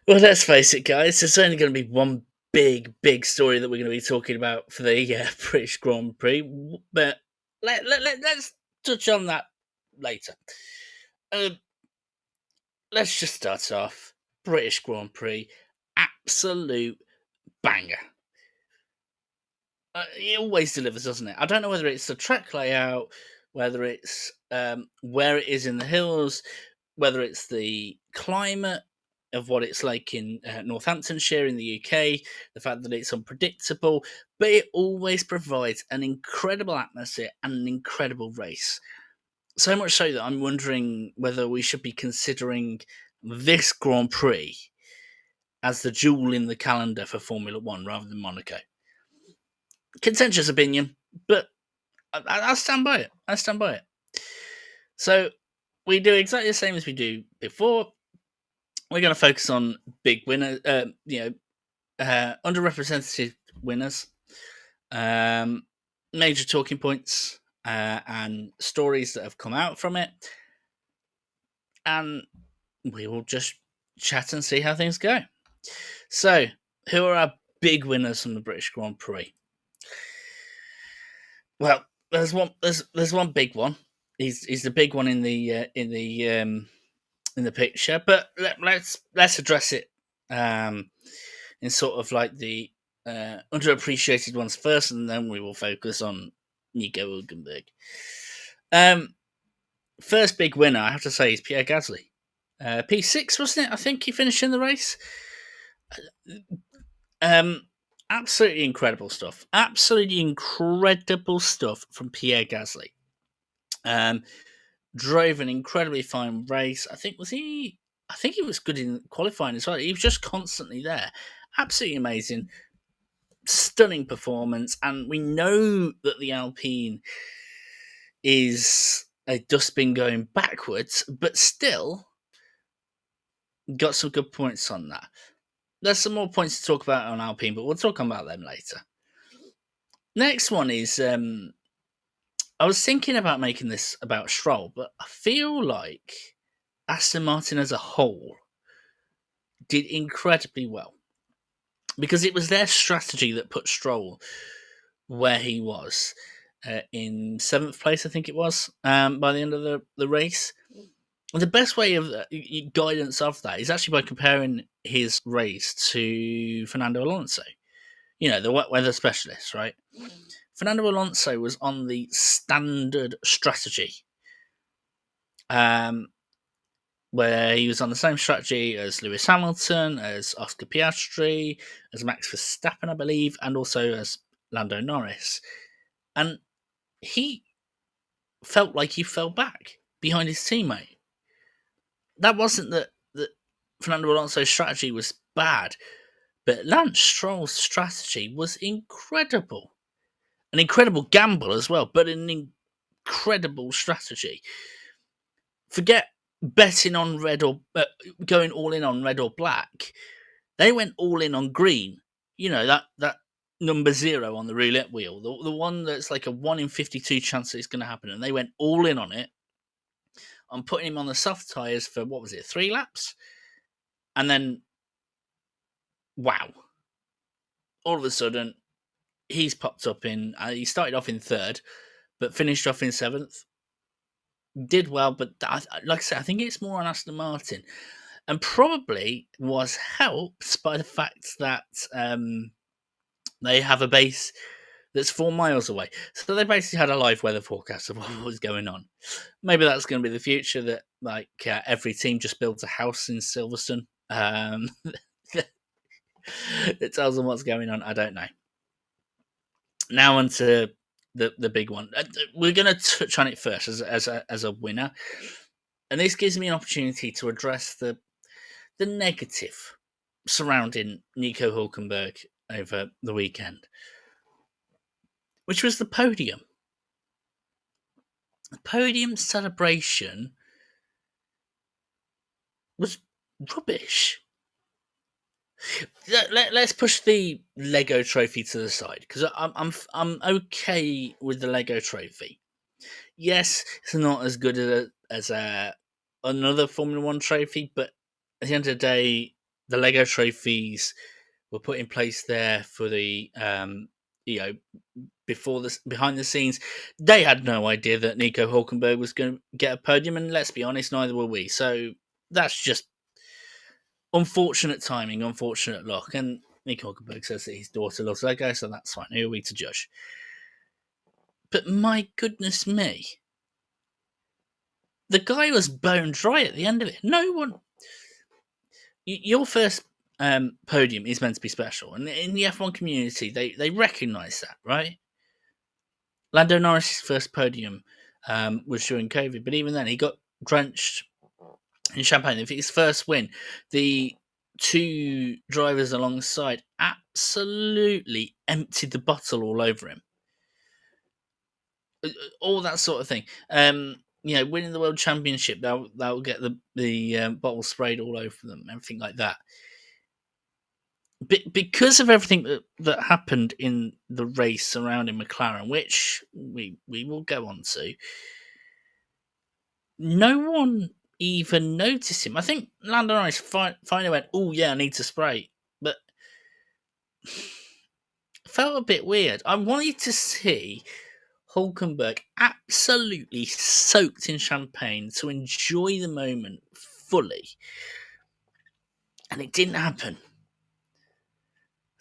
Well, let's face it, guys. There's only going to be one big story that we're going to be talking about for the British Grand Prix, but let's touch on that later. Um, let's just start off. British Grand Prix, absolute banger. It always delivers, doesn't it? I don't know whether it's the track layout, whether it's where it is in the hills, whether it's the climate of what it's like in Northamptonshire in the UK, the fact that it's unpredictable, but it always provides an incredible atmosphere and an incredible race. So much so that I'm wondering whether we should be considering this Grand Prix as the jewel in the calendar for Formula One rather than Monaco. Contentious opinion, but I stand by it. I stand by it. So we do exactly the same as we do before. We're going to focus on big winners, underrepresented winners, um, major talking points, and stories that have come out from it, and we will just chat and see how things go. So, who are our big winners from the British Grand Prix? Well, there's one. There's one big one. He's the big one in the picture, but let's address it in sort of like the underappreciated ones first, and then we will focus on Nico Hulkenberg. First big winner, I have to say, is Pierre Gasly. P6, wasn't it? I think he finished in the race. Um, Absolutely incredible stuff. Absolutely incredible stuff from Pierre Gasly. Drove an incredibly fine race. I think he was good in qualifying as well. He was just constantly there. Absolutely amazing, stunning performance, and we know that the Alpine is a dustbin going backwards, but still got some good points on that. There's some more points to talk about on Alpine, but we'll talk about them later. Next one is I was thinking about making this about Stroll, but I feel like Aston Martin as a whole did incredibly well because it was their strategy that put Stroll where he was in seventh place, I think it was, by the end of the race. The best way of guidance of that is actually by comparing his race to Fernando Alonso. You know, the wet weather specialist, right? Fernando Alonso was on the standard strategy, um, where he was on the same strategy as Lewis Hamilton, as Oscar Piastri, as Max Verstappen, I believe, and also as Lando Norris. And he felt like he fell back behind his teammate. That wasn't that Fernando Alonso's strategy was bad, but Lance Stroll's strategy was incredible. An incredible gamble as well, but an incredible strategy. Forget betting on red or going all in on red or black. They went all in on green. You know, that number 0 on the roulette wheel, the one that's like a 1 in 52 chance that it's going to happen, and they went all in on it. I'm putting him on the soft tyres for, what was it, 3 laps? And then, wow. All of a sudden, he's popped up in, he started off in 3rd, but finished off in 7th. Did well, but like I said, I think it's more on Aston Martin. And probably was helped by the fact that they have a base that's 4 miles away. So they basically had a live weather forecast of what was going on. Maybe that's going to be the future, that like every team just builds a house in Silverstone. It tells them what's going on. I don't know. Now on to the big one. We're going to touch on it first as a winner, and this gives me an opportunity to address the negative surrounding Nico Hulkenberg over the weekend, which was the podium. The podium celebration was rubbish. Let's push the Lego trophy to the side, because I'm okay with the Lego trophy. Yes, it's not as good as another Formula One trophy, but at the end of the day, the Lego trophies were put in place there for the behind the scenes. They had no idea that Nico Hülkenberg was going to get a podium, and let's be honest, neither were we. So that's just unfortunate timing, unfortunate luck. And Nico Hülkenberg says that his daughter loves Lego, so that's fine. Who are we to judge? But my goodness me, the guy was bone dry at the end of it. No one. Your first podium is meant to be special, and in the F1 community, they recognise that, right? Lando Norris's first podium was during COVID, but even then, he got drenched in champagne. If his first win, the two drivers alongside absolutely emptied the bottle all over him. All that sort of thing. Winning the world championship, they'll get the bottle sprayed all over them, everything like that. Because of everything that happened in the race surrounding McLaren, which we will go on to, no one even noticed him. I think Lando Norris finally went, "Oh yeah, I need to spray," but felt a bit weird. I wanted to see Hulkenberg absolutely soaked in champagne to enjoy the moment fully, and it didn't happen.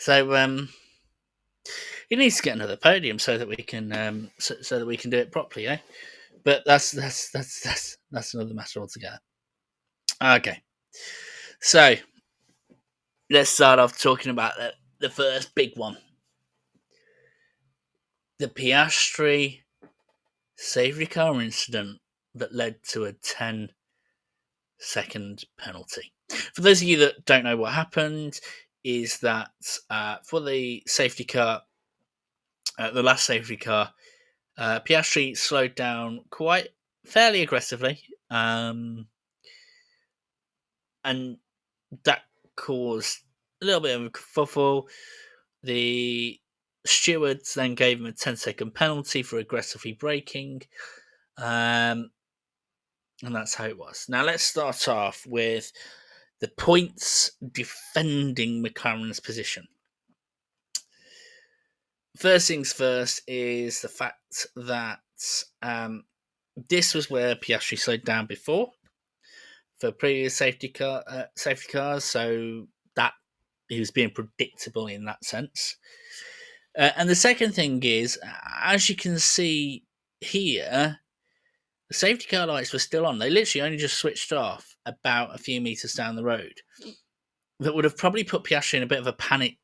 So he needs to get another podium so that we can so that we can do it properly, eh? But that's another matter altogether. Okay, so let's start off talking about the first big one, the Piastri safety car incident that led to a 10-second penalty. For those of you that don't know what happened, is that for the safety car, the last safety car, Piastri slowed down quite fairly aggressively, and that caused a little bit of a kerfuffle. The stewards then gave him a 10-second penalty for aggressively braking, and that's how it was. Now let's start off with the points defending McLaren's position. First things first is the fact that this was where Piastri slowed down before for previous safety cars, so that he was being predictable in that sense. And the second thing is, as you can see here, the safety car lights were still on. They literally only just switched off about a few meters down the road. That would have probably put Piastri in a bit of a panic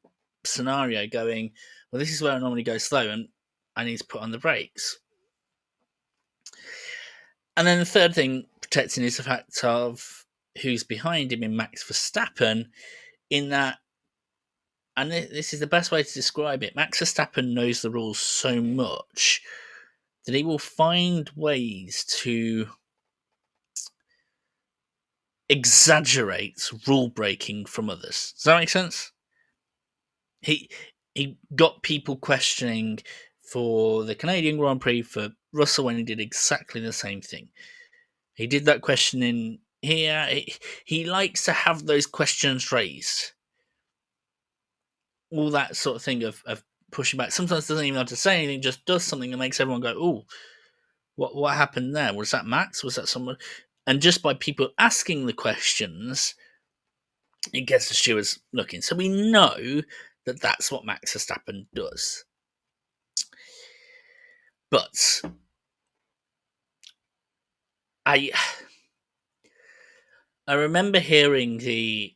scenario, going, well, this is where I normally go slow, and I need to put on the brakes. And then the third thing protecting is the fact of who's behind him in Max Verstappen, in that, and this is the best way to describe it, Max Verstappen knows the rules so much that he will find ways to exaggerate rule breaking from others. Does that make sense? He got people questioning for the Canadian Grand Prix for Russell when he did exactly the same thing. He did that questioning here. He likes to have those questions raised. All that sort of thing of pushing back. Sometimes doesn't even have to say anything, just does something that makes everyone go, "Oh, what happened there? Was that Max? Was that someone?" And just by people asking the questions, it gets the stewards looking. So we know that that's what Max Verstappen does. But I remember hearing the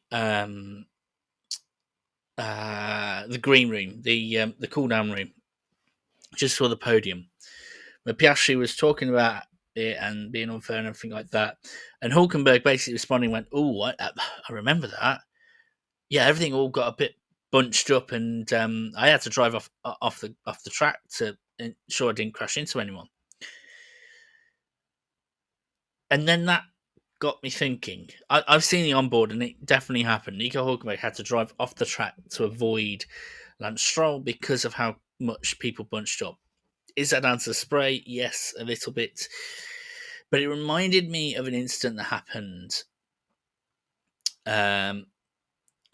green room, the cool down room, just for the podium, where Piastri was talking about it and being unfair and everything like that, and Hulkenberg basically responding went, "Oh, I remember that. Yeah, everything all got a bit bunched up, and I had to drive off the track to ensure I didn't crash into anyone." And then that got me thinking. I've seen the onboard, and it definitely happened. Nico Hülkenberg had to drive off the track to avoid Lance Stroll because of how much people bunched up. Is that down to the spray? Yes, a little bit. But it reminded me of an incident that happened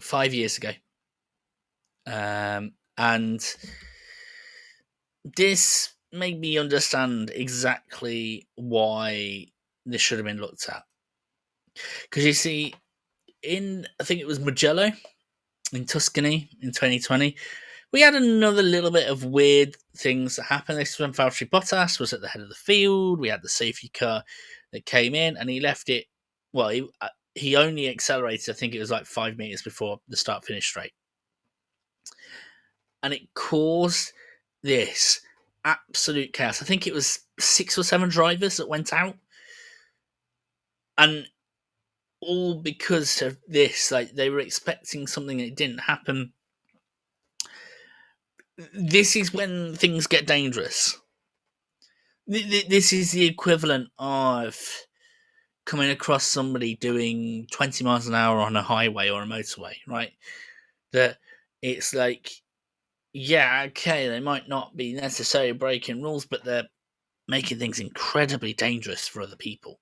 5 years ago. And this made me understand exactly why this should have been looked at. Because you see, I think it was Mugello in Tuscany in 2020, we had another little bit of weird things that happened. This was when Valtteri Bottas was at the head of the field. We had the safety car that came in, and he left it. Well, he only accelerated. I think it was like 5 meters before the start finish straight, and it caused this absolute chaos. I think it was 6 or 7 drivers that went out, and all because of this. Like, they were expecting something that didn't happen. This is when things get dangerous. This is the equivalent of coming across somebody doing 20 miles an hour on a highway or a motorway, right? That it's like, yeah, okay, they might not be necessarily breaking rules, but they're making things incredibly dangerous for other people.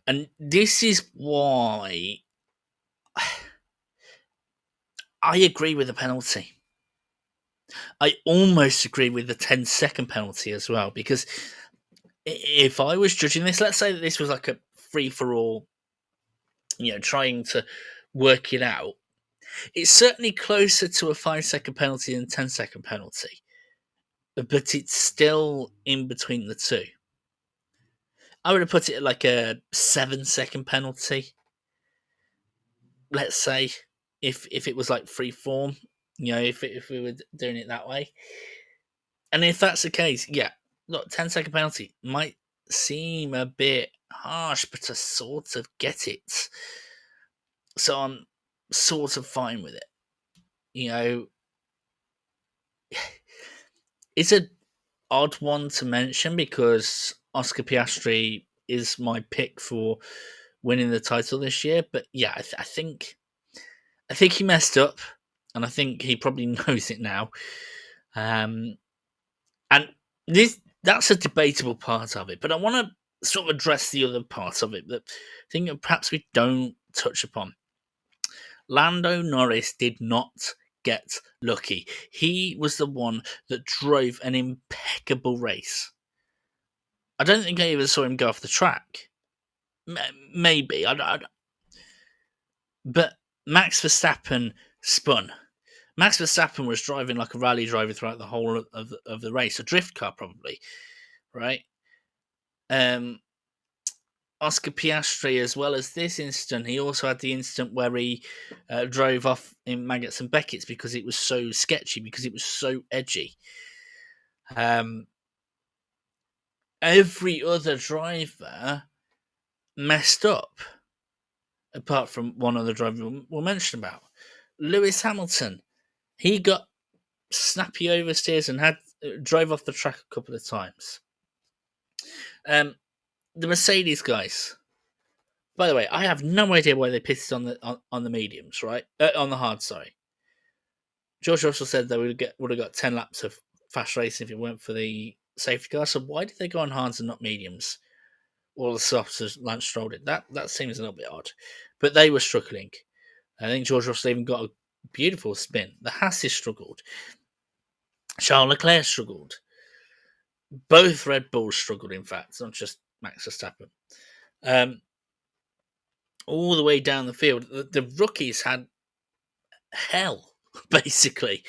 And this is why I agree with the penalty. I almost agree with the 10-second penalty as well, because if I was judging this, let's say that this was like a free for all, trying to work it out, it's certainly closer to a 5-second penalty than 10-second penalty, but it's still in between the two. I would have put it at like a 7-second penalty, let's say, if it was like free form, if we were doing it that way. And if that's the case, yeah, look, 10-second penalty might seem a bit harsh, but I sort of get it. So I'm sort of fine with it. It's an odd one to mention because Oscar Piastri is my pick for winning the title this year. But yeah, I think he messed up, and I think he probably knows it now. And that's a debatable part of it. But I want to sort of address the other part of it that I think that perhaps we don't touch upon. Lando Norris did not get lucky. He was the one that drove an impeccable race. I don't think I ever saw him go off the track. Maybe. But Max Verstappen spun. Max Verstappen was driving like a rally driver throughout the whole of the race, a drift car probably, right? Oscar Piastri, as well as this incident, he also had the incident where he drove off in Maggots and Beckett's because it was so sketchy, because it was so edgy. Every other driver messed up, apart from one other driver we'll mention about. Lewis Hamilton, he got snappy oversteers and drove off the track a couple of times. The Mercedes guys, by the way, I have no idea why they pitted on the mediums, right? On the hard, sorry. George Russell said they would have got 10 laps of fast racing if it weren't for the safety car. So why did they go on hards and not mediums? All the softs as Lance Stroll did. That seems a little bit odd. But they were struggling. I think George Russell even got a beautiful spin. The Hasses struggled. Charles Leclerc struggled. Both Red Bulls struggled, in fact, not just Max Verstappen. All the way down the field, the rookies had hell, basically.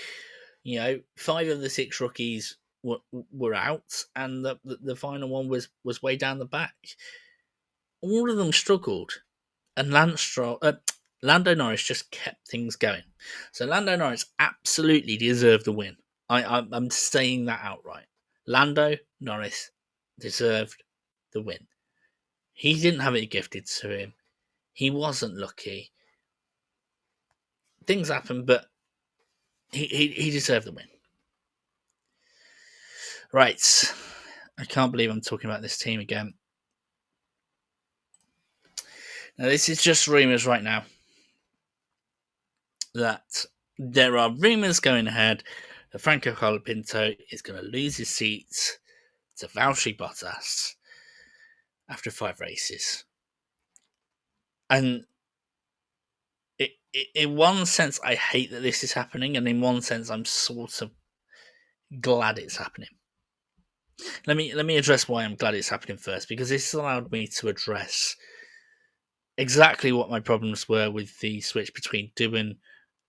5 of the 6 rookies were out, and the final one was way down the back. All of them struggled, and Lando Norris just kept things going. So Lando Norris absolutely deserved the win. I'm saying that outright. Lando Norris deserved the win. He didn't have it gifted to him. He wasn't lucky. Things happen, but he deserved the win. Right. I can't believe I'm talking about this team again. Now, this is just rumours right now. That there are rumours going ahead that Franco Colapinto is going to lose his seat to Valtteri Bottas after 5 races. And in one sense, I hate that this is happening, and in one sense, I'm sort of glad it's happening. Let me address why I'm glad it's happening first, because this allowed me to address exactly what my problems were with the switch between Doohan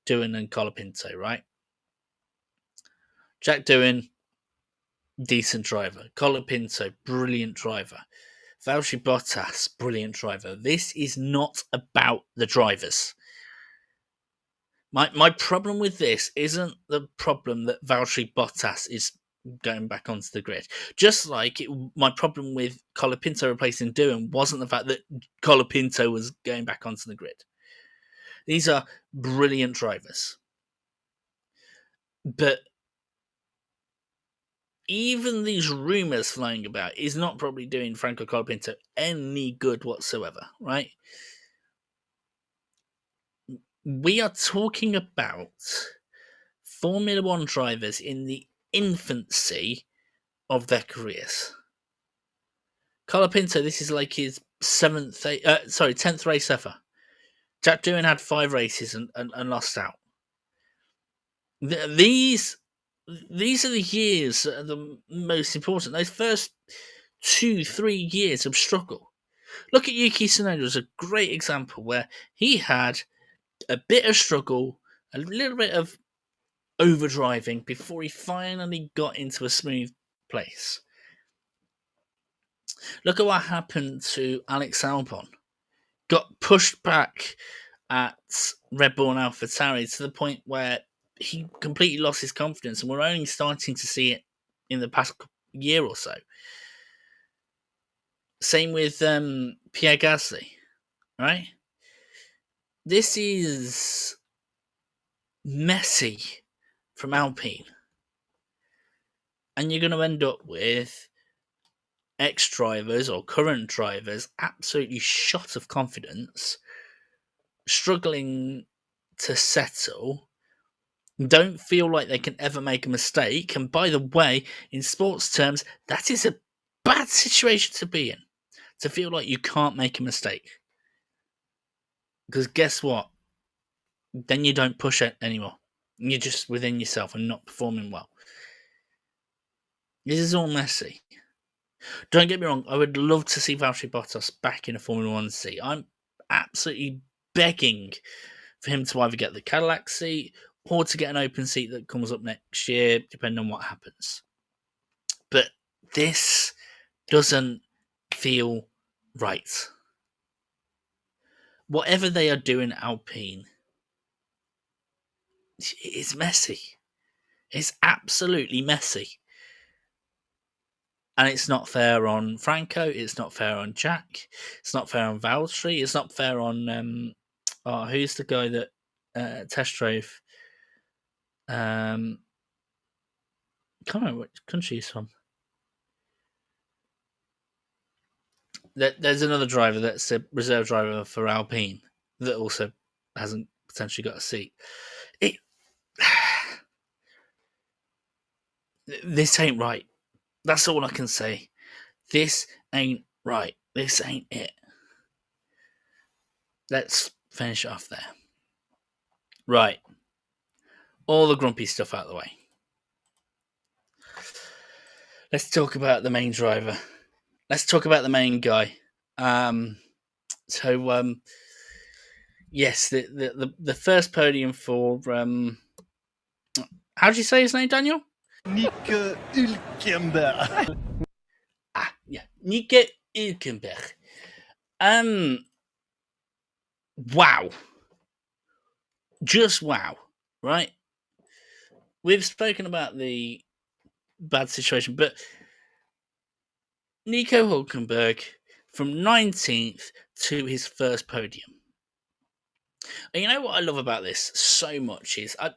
and Colapinto. Right, Jack Doohan, decent driver. Colapinto, brilliant driver. Valtteri Bottas, brilliant driver. This is not about the drivers. My problem with this isn't the problem that Valtteri Bottas is going back onto the grid. Just like my problem with Colapinto replacing Doohan wasn't the fact that Colapinto was going back onto the grid. These are brilliant drivers. But even these rumours flying about is not probably doing Franco Colapinto any good whatsoever, right? We are talking about Formula One drivers in the infancy of their careers. Colapinto, this is like his 10th race ever. Jack Doohan had 5 races and lost out. These are the years that are the most important. Those first 2-3 years of struggle. Look at Yuki Tsunoda as a great example where he had a bit of struggle, a little bit of overdriving before he finally got into a smooth place. Look at what happened to Alex Albon. Got pushed back at Red Bull and AlphaTauri to the point where he completely lost his confidence, and we're only starting to see it in the past year or so. Same with Pierre Gasly, right? This is messy from Alpine, and you're going to end up with ex-drivers or current drivers absolutely shot of confidence, struggling to settle, don't feel like they can ever make a mistake. And by the way, in sports terms, that is a bad situation to be in, to feel like you can't make a mistake. Because guess what? Then you don't push it anymore. You're just within yourself and not performing well. This is all messy. Don't get me wrong, I would love to see Valtteri Bottas back in a Formula 1 seat. I'm absolutely begging for him to either get the Cadillac seat or to get an open seat that comes up next year, depending on what happens. But this doesn't feel right. Whatever they are doing at Alpine, it's messy. It's absolutely messy. And it's not fair on Franco, it's not fair on Jack, it's not fair on Valtteri, it's not fair on who's the guy that test drove can't remember which country he's from. There's another driver that's a reserve driver for Alpine that also hasn't potentially got a seat. This ain't right. That's all I can say. This ain't right. This ain't it. Let's finish it off there. Right. All the grumpy stuff out of the way. Let's talk about the main driver. Let's talk about the main guy. Yes, the first podium for how do you say his name, Daniel? Nico Hülkenberg. Nico Hülkenberg. Wow. Just wow, right? We've spoken about the bad situation, but Nico Hülkenberg from 19th to his first podium. And you know what I love about this so much is I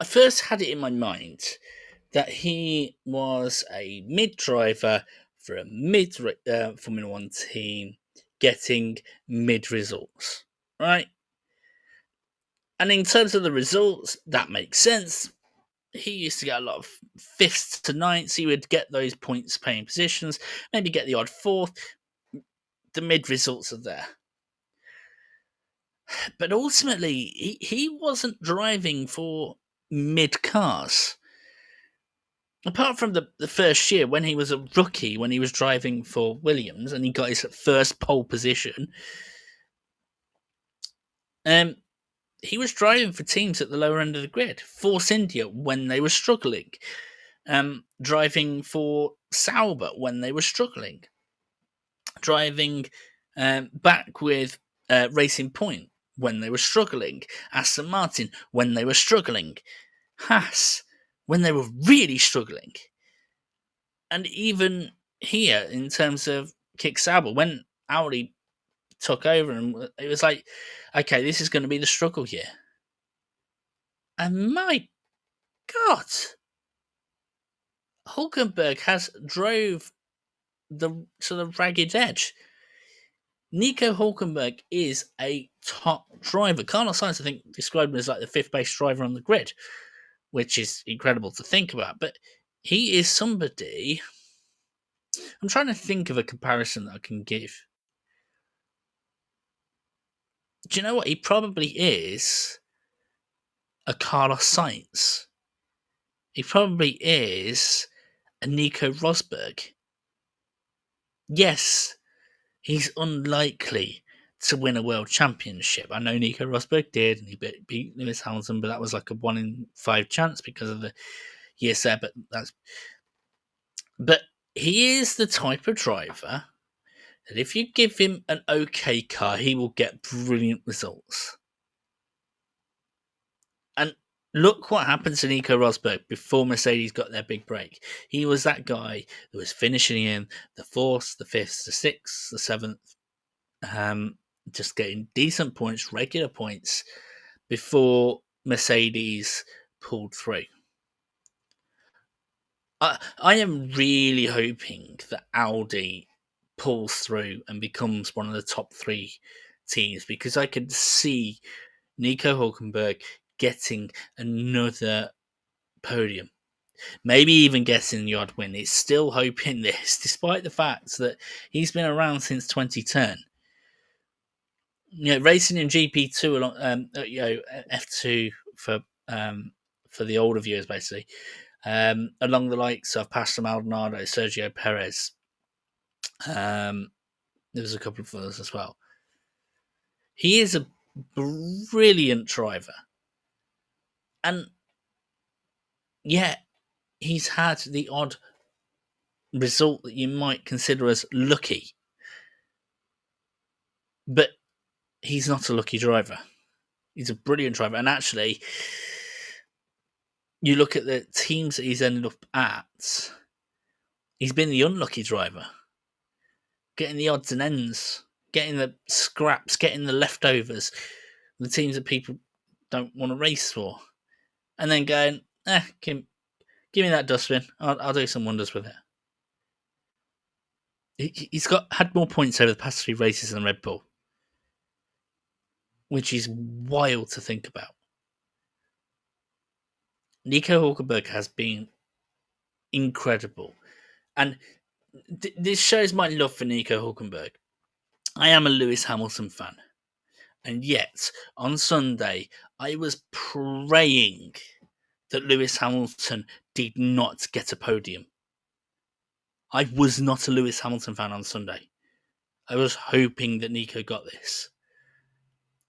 first had it in my mind that he was a mid driver for a mid Formula One team getting mid results, right? And in terms of the results, that makes sense. He used to get a lot of 5th to 9th. He would get those points paying positions, maybe get the odd 4th. The mid results are there. But ultimately, he wasn't driving for mid cars. Apart from the first year when he was a rookie, when he was driving for Williams and he got his first pole position, he was driving for teams at the lower end of the grid. Force India when they were struggling, driving for Sauber when they were struggling, driving back with Racing Point when they were struggling, Aston Martin when they were struggling, Haas when they were really struggling, and even here in terms of Kick Sauber when Audi took over, and it was like, okay, this is going to be the struggle year. And my God, Hulkenberg has drove the sort of ragged edge. Nico Hulkenberg is a top driver. Carlos Sainz, I think, described him as like the fifth base driver on the grid, which is incredible to think about. But he is somebody. I'm trying to think of a comparison that I can give. Do you know what? He probably is a Carlos Sainz. He probably is a Nico Rosberg. Yes, he's unlikely to win a world championship. I know Nico Rosberg did, and he beat Lewis Hamilton, but that was like a 1 in 5 chance because of the years there. But he is the type of driver that if you give him an okay car, he will get brilliant results. And look what happened to Nico Rosberg before Mercedes got their big break. He was that guy that was finishing in the fourth, the fifth, the sixth, the seventh, just getting decent points, regular points, before Mercedes pulled through. I am really hoping that Audi pulls through and becomes one of the top 3 teams, because I could see Nico Hulkenberg getting another podium, maybe even getting the odd win. It's still hoping this, despite the fact that he's been around since 2010. Racing in GP2 along, F2 for the older viewers, basically, along the likes of Pastor Maldonado, Sergio Perez. There was a couple of others as well. He is a brilliant driver, and yet he's had the odd result that you might consider as lucky, but he's not a lucky driver. He's a brilliant driver, and actually, you look at the teams that he's ended up at, he's been the unlucky driver, getting the odds and ends, getting the scraps, getting the leftovers, the teams that people don't want to race for, and then going, give me that dustbin, I'll do some wonders with it. He's had more points over the past 3 races than Red Bull, which is wild to think about. Nico Hulkenberg has been incredible, and this shows my love for Nico Hulkenberg. I am a Lewis Hamilton fan, and yet on Sunday I was praying that Lewis Hamilton did not get a podium. I was not a Lewis Hamilton fan on Sunday. I was hoping that Nico got this.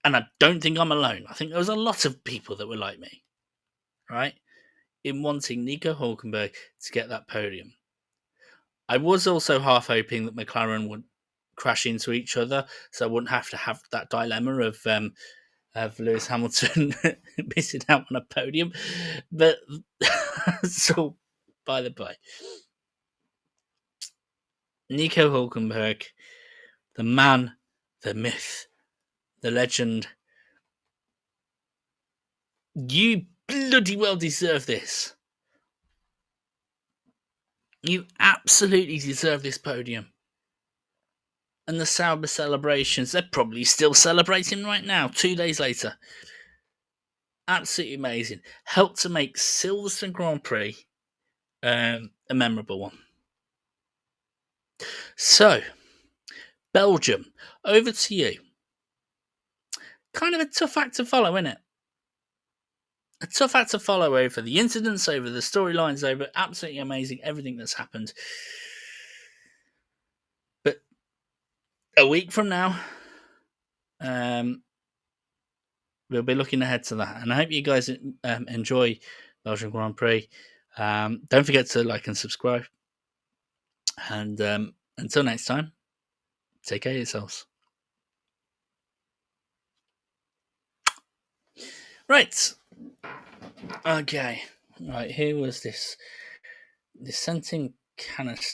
And I don't think I'm alone. I think there was a lot of people that were like me, right? In wanting Nico Hulkenberg to get that podium. I was also half hoping that McLaren would crash into each other, so I wouldn't have to have that dilemma of Lewis Hamilton missing out on a podium. But so, by the by, Nico Hulkenberg, the man, the myth, the legend, you bloody well deserve this. You absolutely deserve this podium. And the Sauber celebrations, they're probably still celebrating right now, 2 days later. Absolutely amazing. Helped to make Silverstone Grand Prix a memorable one. So, Belgium, over to you. kind of a tough act to follow, isn't it? A tough act to follow over the incidents, over the storylines, over absolutely amazing everything that's happened. But a week from now, we'll be looking ahead to that, and I hope you guys enjoy Belgian Grand Prix. Don't forget to like and subscribe, and until next time, take care of yourselves. Right. Okay. Right. Here was this dissenting canister.